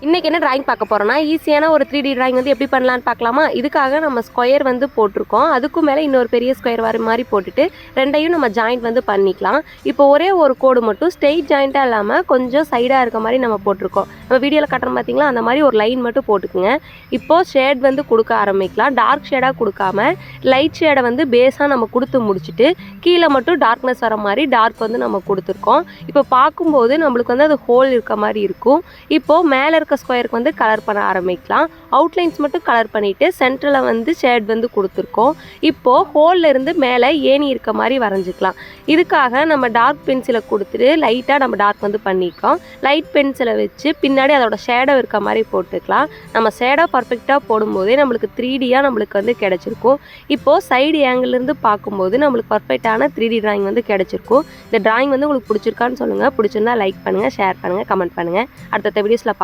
இன்றைக்கி என்ன டிராயிங் பார்க்க போகிறோன்னா ஈஸியான ஒரு 3D டிராயிங் வந்து எப்படி பண்ணலான்னு பார்க்கலாமா. இதுக்காக நம்ம ஸ்கொயர் வந்து போட்டிருக்கோம். அதுக்கும் மேலே இன்னொரு பெரிய ஸ்கொயர் வர மாதிரி போட்டுட்டு ரெண்டையும் நம்ம ஜாயிண்ட் வந்து பண்ணிக்கலாம். இப்போ ஒரே ஒரு கோடு மட்டும் ஸ்ட்ரெயிட் ஜாயிண்ட்டாக இல்லாமல் கொஞ்சம் சைடாக இருக்க மாதிரி நம்ம போட்டிருக்கோம். நம்ம வீடியோவில் காட்டுறோம் பார்த்தீங்களா, அந்த மாதிரி ஒரு லைன் மட்டும் போட்டுக்குங்க. இப்போது ஷேட் வந்து கொடுக்க ஆரம்பிக்கலாம். டார்க் ஷேடாக கொடுக்காம லைட் ஷேடை வந்து பேஸாக நம்ம கொடுத்து முடிச்சுட்டு கீழே மட்டும் டார்க்னஸ் வர மாதிரி டார்க் வந்து நம்ம கொடுத்துருக்கோம். இப்போ பார்க்கும்போது நம்மளுக்கு வந்து அது ஹோல் இருக்க மாதிரி இருக்கும். இப்போது மேலே இருக்க ஸ்கொயருக்கு வந்து கலர் பண்ண ஆரம்பிக்கலாம். அவுட்லைன்ஸ் மட்டும் கலர் பண்ணிவிட்டு சென்டரில் வந்து ஷேட் வந்து கொடுத்துருக்கோம். இப்போது ஹோலில் இருந்து மேலே ஏணி இருக்க மாதிரி வரைஞ்சிக்கலாம். இதுக்காக நம்ம டார்க் பென்சிலை கொடுத்துட்டு லைட்டாக நம்ம டார்க் வந்து பண்ணிக்கலாம். லைட் பென்சிலை வச்சு பின்னாடி அதோட ஷேடோ இருக்க மாதிரி போட்டுக்கலாம். நம்ம ஷேடோ பர்ஃபெக்டாக போடும்போதே நம்மளுக்கு 3Dயாக நம்மளுக்கு வந்து கிடச்சிருக்கும். இப்போது சைடு ஏங்கிள்லேருந்து பார்க்கும்போது நம்மளுக்கு பர்ஃபெக்டான 3D டிராயிங் வந்து கிடச்சிருக்கும். இந்த டிராயிங் வந்து உங்களுக்கு பிடிச்சிருக்கான்னு சொல்லுங்கள். பிடிச்சிருந்தா லைக் பண்ணுங்கள், ஷேர் பண்ணுங்கள், கமெண்ட் பண்ணுங்கள். அடுத்த வீடியோஸில்